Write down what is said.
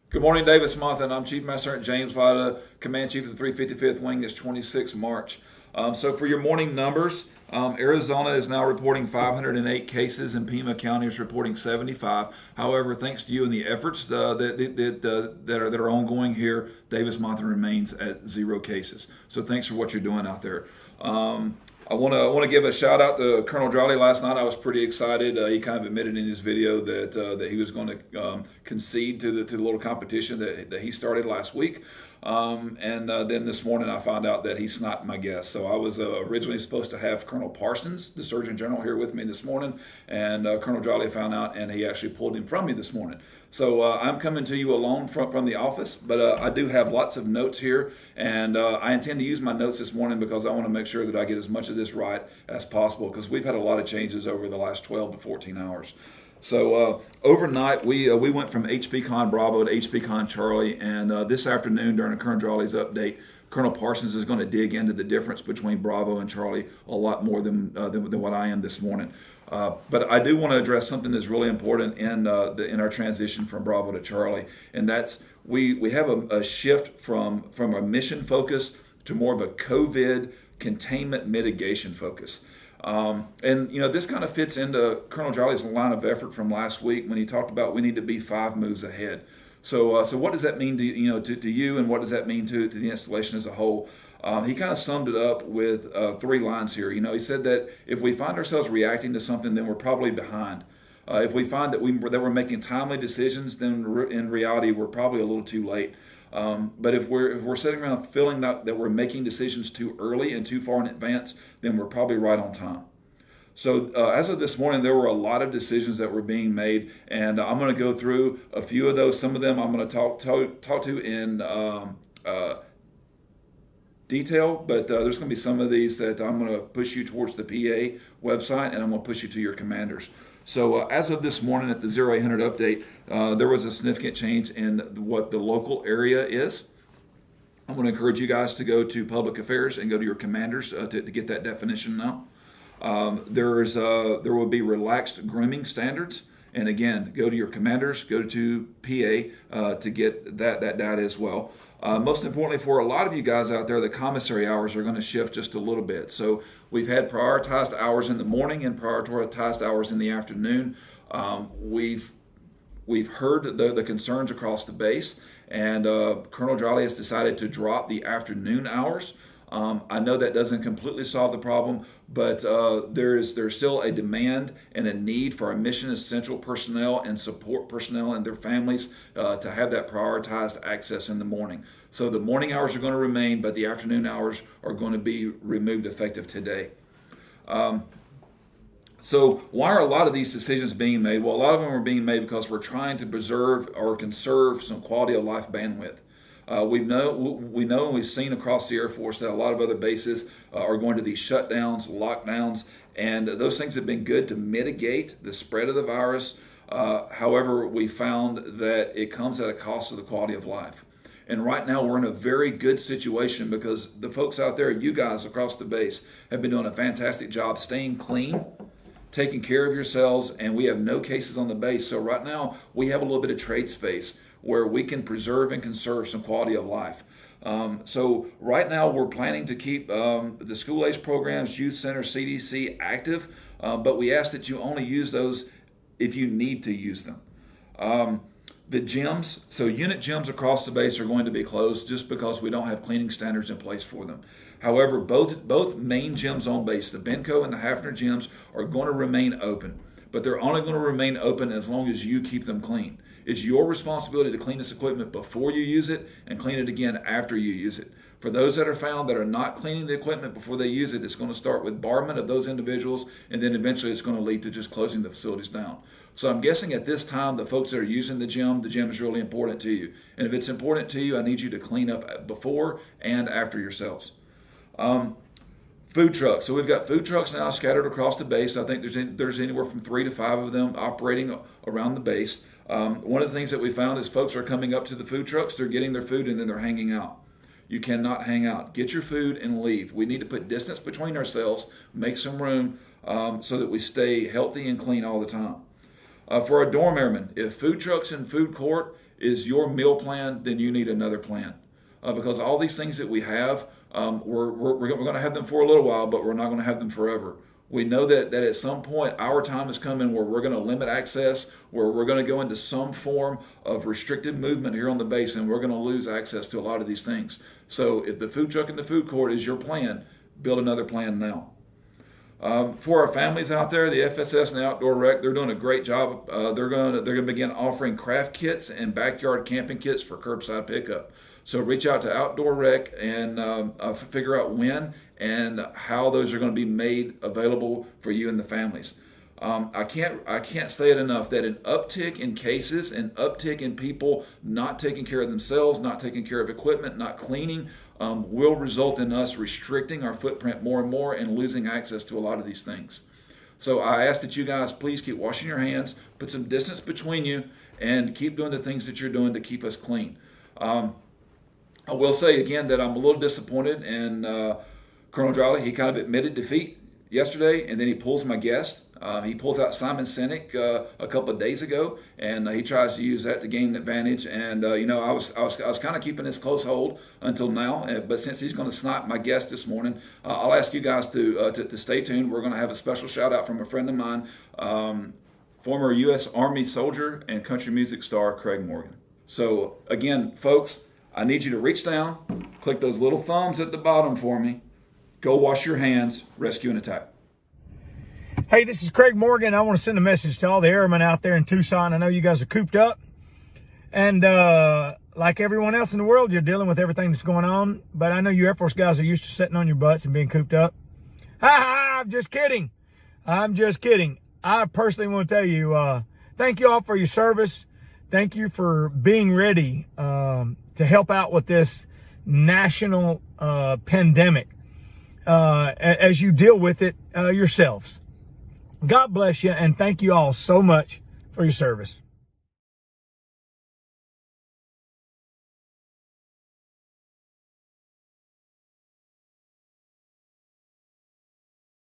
Good morning, Davis Monthon. I'm Chief Master Sergeant James Vada, Command Chief of the 355th Wing. It's 26 March. So for your morning numbers, Arizona is now reporting 508 cases, and Pima County is reporting 75. However, thanks to you and the efforts that are ongoing here, Davis Monthon remains at 0 cases. So thanks for what you're doing out there. I want to give a shout out to Colonel Jolly. Last night I was pretty excited. He kind of admitted in his video that he was going to concede to the little competition that he started last week. And then this morning I found out that he sniped my guess. So I was originally supposed to have Colonel Parsons, the Surgeon General, here with me this morning, and Colonel Jolly found out, and he actually pulled him from me this morning. So I'm coming to you alone from the office, but I do have lots of notes here, and I intend to use my notes this morning because I want to make sure that I get as much of this right as possible, because we've had a lot of changes over the last 12 to 14 hours. So overnight, we went from HPCon Bravo to HPCon Charlie, and this afternoon during Colonel Jolly's update, Colonel Parsons is going to dig into the difference between Bravo and Charlie a lot more than what I am this morning. But I do want to address something that's really important in our transition from Bravo to Charlie, and that's we have a shift from a mission focus to more of a COVID containment mitigation focus. And this kind of fits into Colonel Jolly's line of effort from last week when he talked about we need to be 5 moves ahead. So what does that mean to you, and what does that mean to the installation as a whole? He kind of summed it up with 3 lines here. He said that if we find ourselves reacting to something, then we're probably behind. If we find that we're making timely decisions, then in reality we're probably a little too late. But if we're sitting around feeling that we're making decisions too early and too far in advance, then we're probably right on time. So as of this morning, there were a lot of decisions that were being made, and I'm going to go through a few of those. Some of them I'm going to talk to in detail, but there's going to be some of these that I'm going to push you towards the PA website, and I'm going to push you to your commanders. So as of this morning at the 0800 update, there was a significant change in what the local area is. I'm going to encourage you guys to go to Public Affairs and go to your commanders to get that definition now. There will be relaxed grooming standards. And again, go to your commanders, go to PA to get that data as well. Most importantly, for a lot of you guys out there, the commissary hours are going to shift just a little bit. So we've had prioritized hours in the morning and prioritized hours in the afternoon. We've heard the concerns across the base, and Colonel Jolly has decided to drop the afternoon hours. I know that doesn't completely solve the problem, but there's still a demand and a need for our mission essential personnel and support personnel and their families to have that prioritized access in the morning. So the morning hours are going to remain, but the afternoon hours are going to be removed effective today. So why are a lot of these decisions being made? Well, a lot of them are being made because we're trying to preserve or conserve some quality of life bandwidth. We know and we've seen across the Air Force that a lot of other bases are going to these shutdowns, lockdowns, and those things have been good to mitigate the spread of the virus. However, we found that it comes at a cost of the quality of life. And right now we're in a very good situation because the folks out there, you guys across the base, have been doing a fantastic job staying clean, taking care of yourselves, and we have no cases on the base. So right now we have a little bit of trade space where we can preserve and conserve some quality of life. So right now we're planning to keep the school-age programs, youth center, CDC active, but we ask that you only use those if you need to use them. The gyms, so unit gyms across the base are going to be closed just because we don't have cleaning standards in place for them. However, both main gyms on base, the Benco and the Hafner gyms, are going to remain open, but they're only going to remain open as long as you keep them clean. It's your responsibility to clean this equipment before you use it and clean it again after you use it. For those that are found that are not cleaning the equipment before they use it, it's going to start with barment of those individuals, and then eventually it's going to lead to just closing the facilities down. So I'm guessing at this time, the folks that are using the gym is really important to you. And if it's important to you, I need you to clean up before and after yourselves. Food trucks. So we've got food trucks now scattered across the base. I think there's anywhere from 3 to 5 of them operating around the base. One of the things that we found is folks are coming up to the food trucks, they're getting their food, and then they're hanging out. You cannot hang out. Get your food and leave. We need to put distance between ourselves, make some room so that we stay healthy and clean all the time. For our dorm airmen, if food trucks in food court is your meal plan, then you need another plan. Because all these things that we have, we're going to have them for a little while, but we're not going to have them forever. We know that at some point our time is coming where we're going to limit access, where we're going to go into some form of restricted movement here on the base, and we're going to lose access to a lot of these things. So if the food truck and the food court is your plan, build another plan now. For our families out there, the FSS and the Outdoor Rec, they're doing a great job. They're going to begin offering craft kits and backyard camping kits for curbside pickup. So reach out to Outdoor Rec and figure out when and how those are going to be made available for you and the families. I can't say it enough that an uptick in cases, an uptick in people not taking care of themselves, not taking care of equipment, not cleaning, will result in us restricting our footprint more and more and losing access to a lot of these things. So I ask that you guys please keep washing your hands, put some distance between you, and keep doing the things that you're doing to keep us clean. I will say again that I'm a little disappointed in Colonel Driley. He kind of admitted defeat yesterday, and then he pulls my guest. He pulls out Simon Sinek a couple of days ago, and he tries to use that to gain an advantage. And I was kind of keeping this close hold until now. But since he's going to snipe my guest this morning, I'll ask you guys to stay tuned. We're going to have a special shout out from a friend of mine, former U.S. Army soldier and country music star Craig Morgan. So again, folks, I need you to reach down, click those little thumbs at the bottom for me. Go wash your hands, rescue and attack. Hey, this is Craig Morgan. I want to send a message to all the airmen out there in Tucson. I know you guys are cooped up. And like everyone else in the world, you're dealing with everything that's going on. But I know you Air Force guys are used to sitting on your butts and being cooped up. Ha ha, I'm just kidding. I'm just kidding. I personally want to tell you, thank you all for your service. Thank you for being ready to help out with this national pandemic as you deal with it yourselves. God bless you, and thank you all so much for your service.